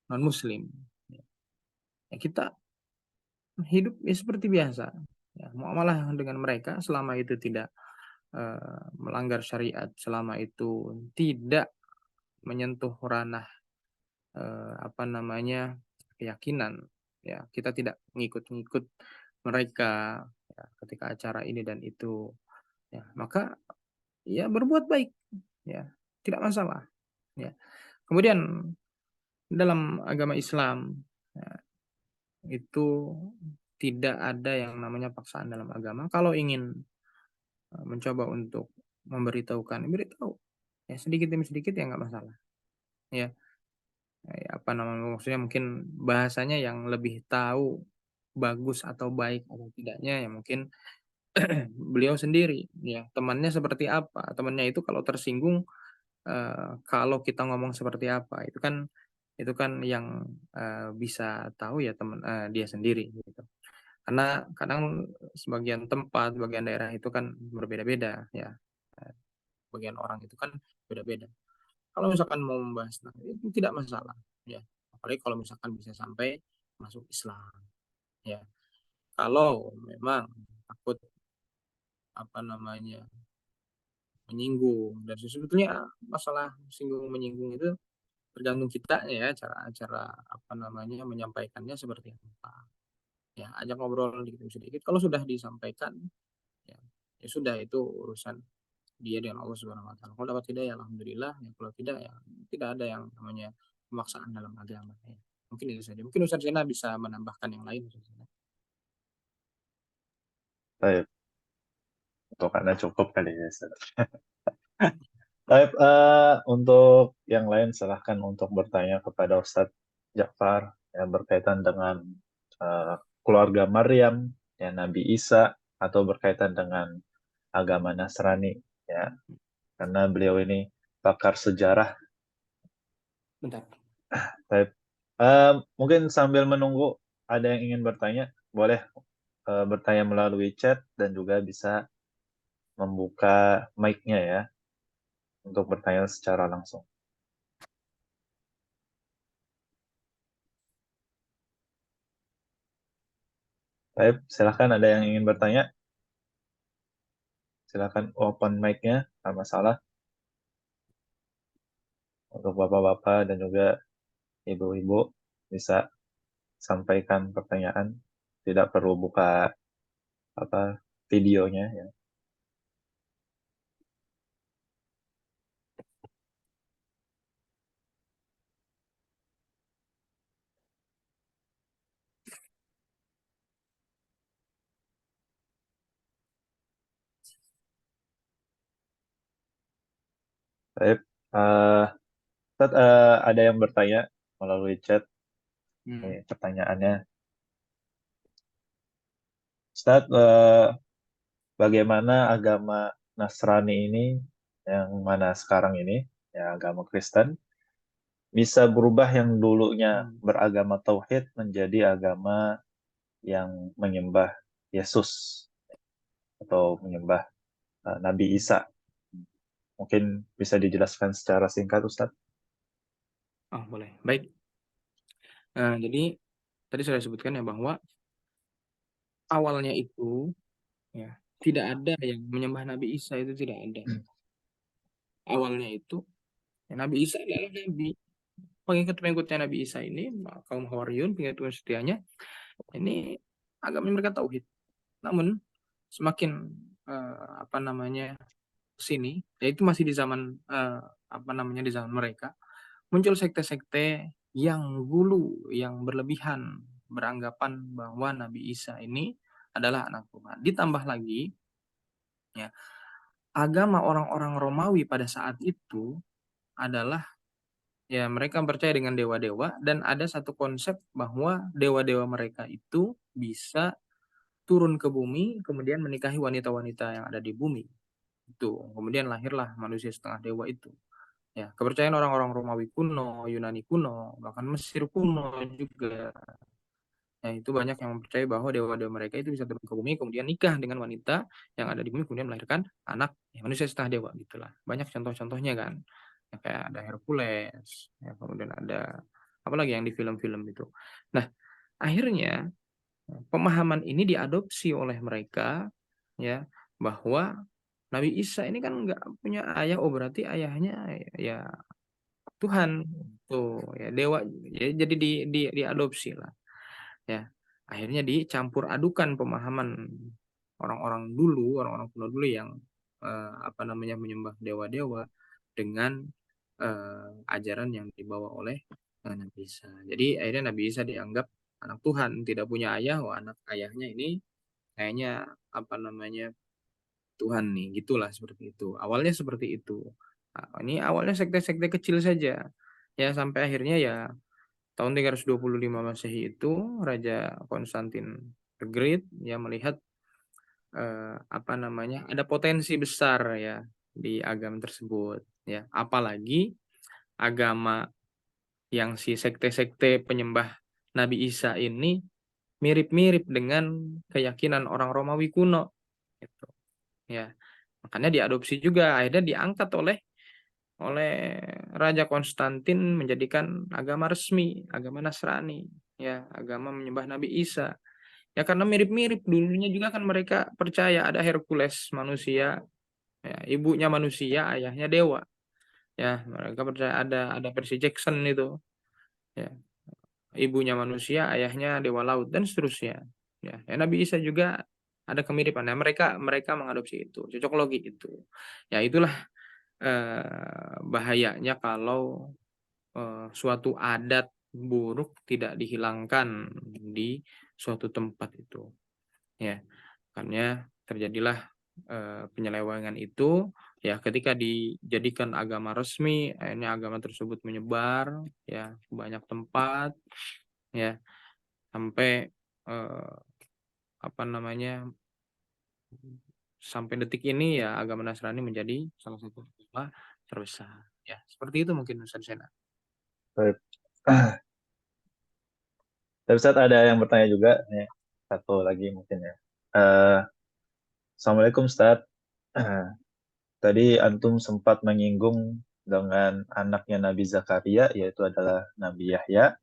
non-Muslim, ya kita hidup ya seperti biasa. Ya, muamalah dengan mereka selama itu tidak melanggar syariat, selama itu tidak menyentuh ranah apa namanya keyakinan, ya kita tidak ngikut-ngikut mereka ya, ketika acara ini dan itu, ya maka ya berbuat baik, ya tidak masalah. Ya. Kemudian dalam agama Islam ya, itu tidak ada yang namanya paksaan dalam agama. Kalau ingin mencoba untuk memberitahukan, beritahu ya sedikit demi sedikit ya nggak masalah. Ya, apa namanya maksudnya mungkin bahasanya yang lebih tahu bagus atau baik atau tidaknya ya mungkin beliau sendiri ya temannya seperti apa temannya itu kalau tersinggung kalau kita ngomong seperti apa itu kan yang bisa tahu ya teman dia sendiri gitu karena kadang sebagian tempat bagian daerah itu kan berbeda-beda ya. Eh, bagian orang itu kan beda-beda. Kalau misalkan mau membahas itu tidak masalah, ya. Apalagi kalau misalkan bisa sampai masuk Islam, ya. Kalau memang takut apa namanya menyinggung dan sebetulnya masalah singgung menyinggung itu tergantung kita ya cara-cara apa namanya menyampaikannya seperti apa. Ya, ajak ngobrol sedikit-sedikit. Kalau sudah disampaikan, ya, ya sudah itu urusan dia dengan Allah Subhanahu wa taala. Kalau dapat hidayah alhamdulillah, ya kalau tidak ya tidak ada yang namanya pemaksaan dalam agama ya. Mungkin itu saja. Mungkin Ustaz Zena bisa menambahkan yang lain Ustaz Zena. Baik, untuk Anda cukup kali ya Ustadz. Baik, untuk yang lain silahkan untuk bertanya kepada Ustadz Ja'far yang berkaitan dengan keluarga Maryam, ya Nabi Isa, atau berkaitan dengan agama Nasrani, ya, karena beliau ini pakar sejarah. Bentar. Baik. Mungkin sambil menunggu ada yang ingin bertanya, boleh bertanya melalui chat dan juga bisa membuka mic-nya ya untuk bertanya secara langsung. Baik, silakan ada yang ingin bertanya, silakan open mic-nya, nggak masalah untuk bapak-bapak dan juga ibu-ibu bisa sampaikan pertanyaan, tidak perlu buka apa videonya ya. Baik, eh, Ustaz, ada yang bertanya melalui chat. Hmm. Pertanyaannya, Ustaz, bagaimana agama Nasrani ini, yang mana sekarang ini, ya agama Kristen, bisa berubah yang dulunya Hmm. beragama Tauhid menjadi agama yang menyembah Yesus atau menyembah Nabi Isa. Mungkin bisa dijelaskan secara singkat, Ustaz? Oh, boleh. Baik. Jadi tadi saya sebutkan ya bahwa awalnya itu ya tidak ada yang menyembah Nabi Isa, itu tidak ada. Awalnya itu ya, Nabi Isa adalah nabi. Pengikut-pengikutnya Nabi Isa ini, kaum Hawariyun, pengikut setianya, ini agamanya mereka tauhid. Namun semakin apa namanya sini, yaitu masih di zaman apa namanya di zaman mereka, muncul sekte-sekte yang gulu, yang berlebihan, beranggapan bahwa Nabi Isa ini adalah anak Tuhan. Ditambah lagi, ya, agama orang-orang Romawi pada saat itu adalah ya mereka percaya dengan dewa-dewa dan ada satu konsep bahwa dewa-dewa mereka itu bisa turun ke bumi kemudian menikahi wanita-wanita yang ada di bumi. Itu. Kemudian lahirlah manusia setengah dewa itu. Ya, kepercayaan orang-orang Romawi kuno, Yunani kuno, bahkan Mesir kuno juga. Ya, itu banyak yang mempercayai bahwa dewa-dewa mereka itu bisa turun ke bumi, kemudian nikah dengan wanita yang ada di bumi, kemudian melahirkan anak ya, manusia setengah dewa gitulah. Banyak contoh-contohnya kan. Ya, kayak ada Hercules, ya, kemudian ada apa lagi yang di film-film itu. Nah, akhirnya pemahaman ini diadopsi oleh mereka ya bahwa Nabi Isa ini kan nggak punya ayah, oh berarti ayahnya ya Tuhan tuh ya dewa ya jadi diadopsi lah ya akhirnya dicampur adukan pemahaman orang-orang kuno dulu yang apa namanya menyembah dewa-dewa dengan ajaran yang dibawa oleh Nabi Isa. Jadi akhirnya Nabi Isa dianggap anak Tuhan, tidak punya ayah, wah anak ayahnya ini kayaknya apa namanya Tuhan nih, gitulah seperti itu. Awalnya seperti itu. Nah, ini awalnya sekte-sekte kecil saja. Ya sampai akhirnya ya tahun 325 Masehi itu Raja Konstantin the Great ya melihat apa namanya ada potensi besar ya di agama tersebut ya apalagi agama yang si sekte-sekte penyembah Nabi Isa ini mirip-mirip dengan keyakinan orang Romawi kuno gitu ya makanya diadopsi juga akhirnya diangkat oleh oleh Raja Konstantin menjadikan agama resmi agama Nasrani ya agama menyembah Nabi Isa ya karena mirip-mirip dulunya juga kan mereka percaya ada Hercules manusia ya ibunya manusia ayahnya dewa ya mereka percaya ada Percy Jackson itu ya ibunya manusia ayahnya dewa laut dan seterusnya ya, ya Nabi Isa juga ada kemiripan ya mereka mereka mengadopsi itu cocok logi itu ya itulah bahayanya kalau suatu adat buruk tidak dihilangkan di suatu tempat itu ya makanya terjadilah penyelewengan itu ya ketika dijadikan agama resmi akhirnya agama tersebut menyebar ya ke banyak tempat ya sampai eh, apa namanya, sampai detik ini ya agama Nasrani menjadi salah satu agama terbesar. Ya, seperti itu mungkin Ustaz Sena. Baik. Tapi Ustaz ada yang bertanya juga nih, satu lagi mungkin ya. Eh, Assalamualaikum Ustaz. Tadi antum sempat menyinggung dengan anaknya Nabi Zakaria, yaitu adalah Nabi Yahya.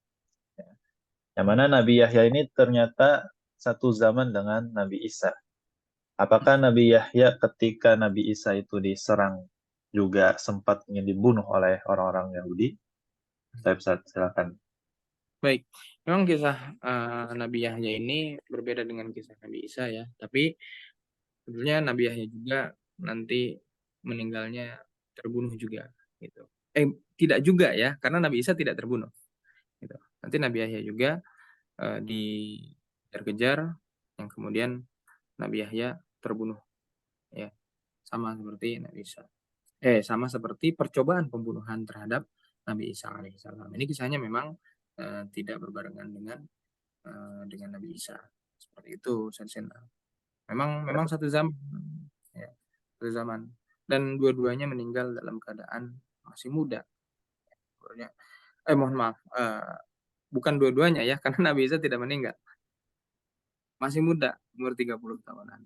Yang mana Nabi Yahya ini ternyata satu zaman dengan Nabi Isa. Apakah Nabi Yahya ketika Nabi Isa itu diserang juga sempat ingin dibunuh oleh orang-orang Yahudi? Saya bisa silakan. Baik, memang kisah Nabi Yahya ini berbeda dengan kisah Nabi Isa ya. Tapi sebenarnya Nabi Yahya juga nanti meninggalnya terbunuh juga gitu. Tidak juga ya, karena Nabi Isa tidak terbunuh gitu. Nanti Nabi Yahya juga dikejar-kejar, yang kemudian Nabi Yahya terbunuh ya, sama seperti Nabi Isa. Sama seperti percobaan pembunuhan terhadap Nabi Isa alaihissalam. Ini kisahnya memang tidak berbarengan dengan Nabi Isa. Seperti itu, Sensen. Memang satu zaman, ya, satu zaman. Dan dua-duanya meninggal dalam keadaan masih muda. Mohon maaf, bukan dua-duanya ya, karena Nabi Isa tidak meninggal. Masih muda, umur 30 tahunan.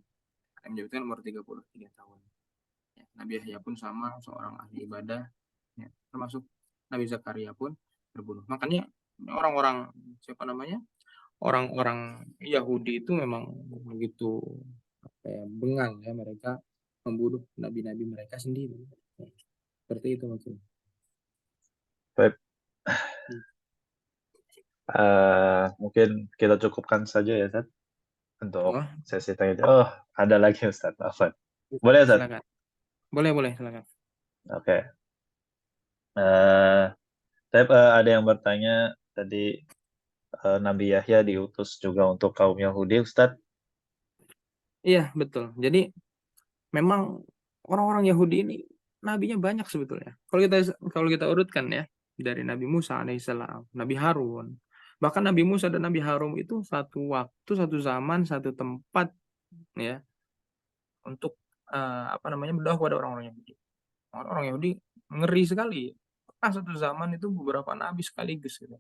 Yang menyebutkan umur 33 tahun. Ya, Nabi Yahya pun sama, seorang ahli ibadah. Ya, termasuk Nabi Zakaria pun terbunuh. Makanya orang-orang, siapa namanya, orang-orang Yahudi itu memang begitu bengal ya, mereka membunuh nabi-nabi mereka sendiri. Ya, seperti itu mungkin. Baik, mungkin kita cukupkan saja ya, Ustaz, untuk Oh, sesi tanya. Oh, ada lagi Ustaz. Afwan. Boleh, Ustaz? silakan. Boleh, boleh, silakan. Oke. Eh, ada yang bertanya tadi, Nabi Yahya diutus juga untuk kaum Yahudi, Ustaz. Iya, betul. Jadi memang orang-orang Yahudi ini nabinya banyak sebetulnya. Kalau kita urutkan ya, dari Nabi Musa alaihissalam, Nabi Harun, bahkan Nabi Musa dan Nabi Harun itu satu waktu, satu zaman, satu tempat ya, untuk apa namanya, berdakwah kepada orang-orang Yahudi. Orang-orang Yahudi ngeri sekali. Pernah satu zaman itu beberapa nabi sekaligus gitu.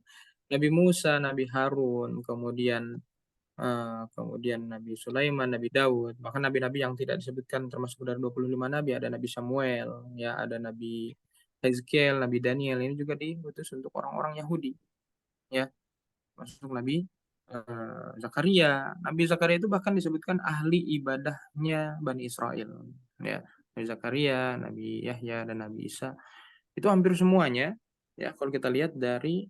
Nabi Musa, Nabi Harun, kemudian Nabi Sulaiman, Nabi Daud, bahkan nabi-nabi yang tidak disebutkan termasuk dari 25 nabi, ada Nabi Samuel, ya, ada Nabi Hezkiel, Nabi Daniel, ini juga diutus untuk orang-orang Yahudi, ya, masuk Nabi Zakaria. Nabi Zakaria itu bahkan disebutkan ahli ibadahnya Bani Israel, ya. Nabi Zakaria, Nabi Yahya, dan Nabi Isa itu hampir semuanya, ya, kalau kita lihat dari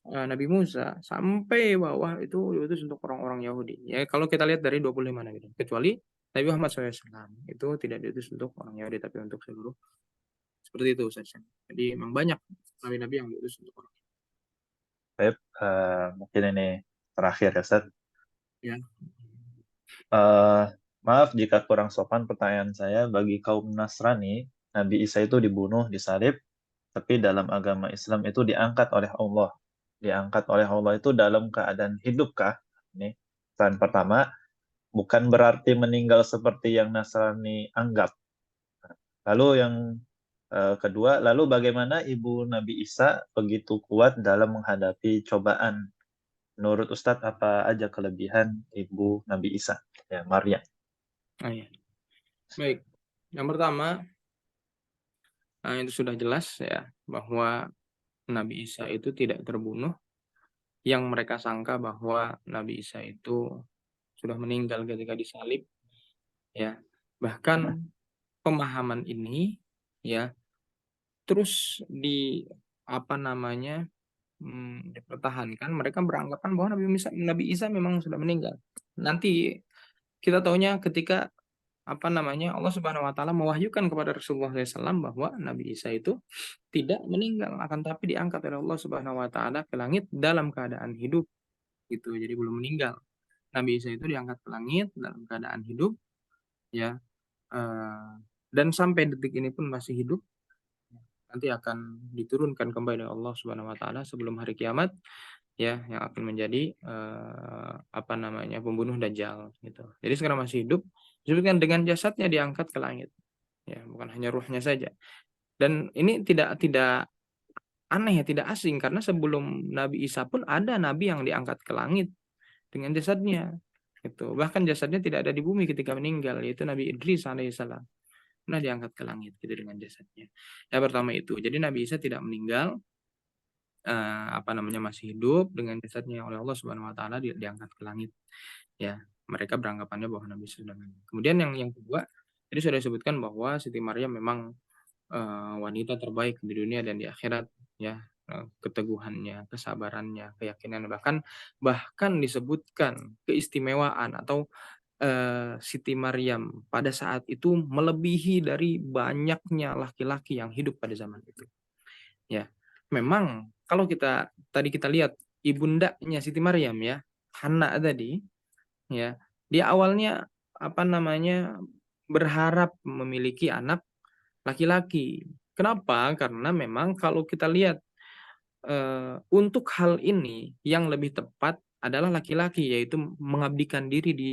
Nabi Musa sampai bawah itu diutus untuk orang-orang Yahudi. Ya, kalau kita lihat dari 25 nabi, kecuali Nabi Muhammad SAW itu tidak diutus untuk orang Yahudi tapi untuk seluruh, seperti itu Ustaz. Jadi memang banyak nabi-nabi yang diutus untuk orang. Baik, mungkin ini terakhir ya, Ustaz. Ya. Eh, Maaf jika kurang sopan pertanyaan saya. Bagi kaum Nasrani, Nabi Isa itu dibunuh, disalib, tapi dalam agama Islam itu diangkat oleh Allah. Diangkat oleh Allah itu dalam keadaan hidupkah? Ini pertanyaan pertama. Bukan berarti meninggal seperti yang Nasrani anggap. Lalu yang kedua, lalu bagaimana ibu Nabi Isa begitu kuat dalam menghadapi cobaan? Menurut Ustadz, apa aja kelebihan ibu Nabi Isa? Ya, Maryam. Ya. Baik. Yang pertama, itu sudah jelas ya bahwa Nabi Isa itu tidak terbunuh. Yang mereka sangka bahwa Nabi Isa itu sudah meninggal ketika disalib, ya. Bahkan pemahaman ini ya terus apa namanya, dipertahankan. Mereka beranggapan bahwa Nabi Isa memang sudah meninggal. Nanti kita tahunya ketika apa namanya, Allah Subhanahu Wa Taala mewahyukan kepada Rasulullah SAW bahwa Nabi Isa itu tidak meninggal, akan tapi diangkat oleh Allah Subhanahu Wa Taala ke langit dalam keadaan hidup gitu. Jadi belum meninggal. Nabi Isa itu diangkat ke langit dalam keadaan hidup, ya, eh, dan sampai detik ini pun masih hidup. Nanti akan diturunkan kembali oleh Allah Subhanahu Wa Taala sebelum hari kiamat. ya yang akan menjadi apa namanya pembunuh Dajjal gitu. Jadi sekarang masih hidup, disebutkan dengan jasadnya diangkat ke langit, ya bukan hanya ruhnya saja. Dan ini tidak aneh ya, tidak asing karena sebelum Nabi Isa pun ada nabi yang diangkat ke langit dengan jasadnya. Itu bahkan jasadnya tidak ada di bumi ketika meninggal, yaitu Nabi Idris alaihissalam pernah diangkat ke langit gitu dengan jasadnya. Ya pertama itu, jadi Nabi Isa tidak meninggal, apa namanya masih hidup dengan jasadnya oleh Allah Subhanahu Wa Taala diangkat ke langit. Ya mereka beranggapannya bahwa Nabi Isa sudah meninggal. Kemudian yang kedua, jadi sudah disebutkan bahwa Siti Maryam memang wanita terbaik di dunia dan di akhirat, ya keteguhannya, kesabarannya, keyakinan, bahkan disebutkan keistimewaan atau Siti Maryam pada saat itu melebihi dari banyaknya laki-laki yang hidup pada zaman itu. Ya, memang kalau kita lihat ibundanya Siti Maryam ya, Hana tadi, ya, dia awalnya apa namanya berharap memiliki anak laki-laki. Kenapa? Karena memang kalau kita lihat untuk hal ini yang lebih tepat adalah laki-laki, yaitu mengabdikan diri di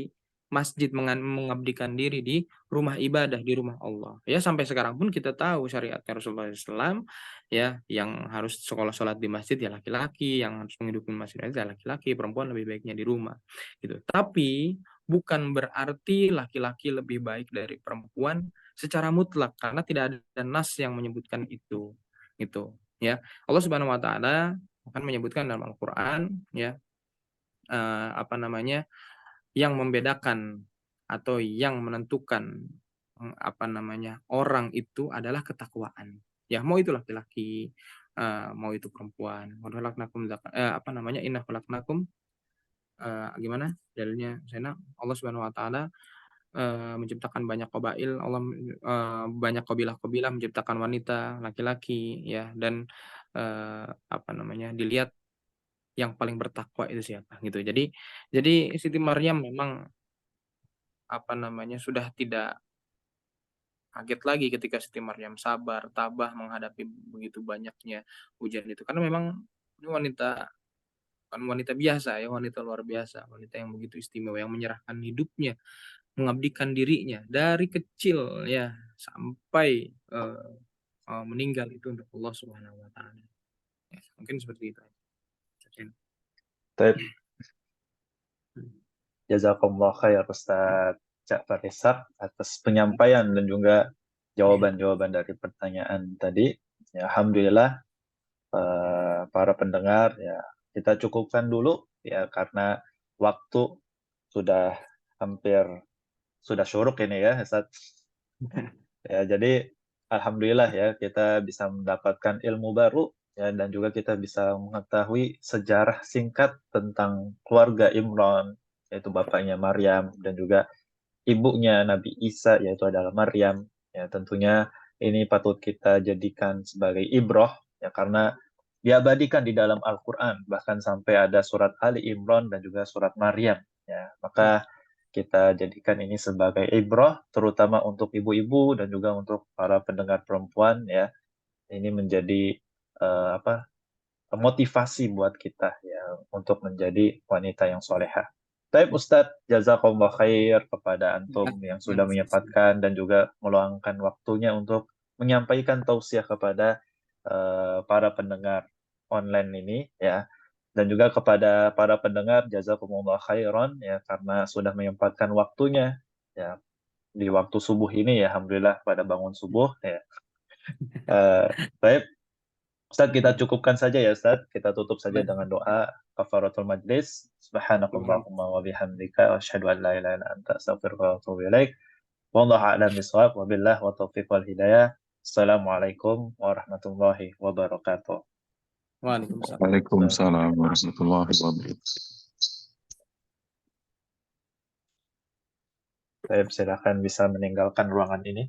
masjid, mengabdikan diri di rumah ibadah, di rumah Allah. Ya sampai sekarang pun kita tahu syariatnya Rasulullah SAW, ya yang harus sekolah sholat di masjid ya laki-laki, yang harus menghidupi masjid ya laki-laki, perempuan lebih baiknya di rumah. Gitu. Tapi bukan berarti laki-laki lebih baik dari perempuan secara mutlak karena tidak ada nas yang menyebutkan itu. Gitu. Ya, Allah Subhanahu Wa Taala akan menyebutkan dalam Al-Quran, ya apa namanya yang membedakan atau yang menentukan apa namanya orang itu adalah ketakwaan. Ya, mau itu laki-laki, mau itu perempuan. Apa namanya inna khalaqnakum gimana dalilnya Sena Allah Subhanahu Wa Taala menciptakan banyak qabail, Allah banyak kabilah-kabilah menciptakan wanita, laki-laki, ya dan apa namanya dilihat yang paling bertakwa itu siapa gitu. Jadi Siti Maryam memang apa namanya sudah tidak kaget lagi ketika Siti Maryam sabar, tabah menghadapi begitu banyaknya ujian itu. Karena memang ini wanita bukan wanita biasa ya, wanita luar biasa, wanita yang begitu istimewa yang menyerahkan hidupnya, mengabdikan dirinya dari kecil ya sampai meninggal itu untuk Allah Subhanahu wa taala. Ya, mungkin seperti itu. Baik, jazakumullah khair Ustaz Ja'far Ishak atas penyampaian dan juga jawaban-jawaban dari pertanyaan tadi. Ya, Alhamdulillah para pendengar ya kita cukupkan dulu ya karena waktu sudah hampir sudah syuruk ini ya Ustaz. Ya, jadi alhamdulillah ya kita bisa mendapatkan ilmu baru ya dan juga kita bisa mengetahui sejarah singkat tentang keluarga Imran yaitu bapaknya Maryam dan juga ibunya Nabi Isa yaitu adalah Maryam. Ya, tentunya ini patut kita jadikan sebagai ibroh ya karena diabadikan di dalam Al-Qur'an bahkan sampai ada surat Ali Imran dan juga surat Maryam ya. Maka kita jadikan ini sebagai ibroh terutama untuk ibu-ibu dan juga untuk para pendengar perempuan ya. Ini menjadi apa motivasi buat kita ya untuk menjadi wanita yang solehah. Baik Ustadz, jazakallah khair kepada antum yang sudah menyempatkan dan juga meluangkan waktunya untuk menyampaikan tausiah kepada para pendengar online ini ya. Dan juga kepada para pendengar jazakumullah khairan ya karena sudah menyempatkan waktunya ya di waktu subuh ini ya alhamdulillah pada bangun subuh ya. Baik Ustaz, kita cukupkan saja ya Ustaz. Kita tutup saja dengan doa kafaratul majlis. Subhanakallahumma wa bihamdika wa asyhadu an la ilaha illa anta astaghfiruka wa atubu ilaik. Wallahu a'lam bishawab wa billah wa taufiq wal hidayah. Assalamualaikum warahmatullahi wabarakatuh. Waalaikumsalam. Waalaikumsalam warahmatullahi wabarakatuh. Saya silakan bisa meninggalkan ruangan ini.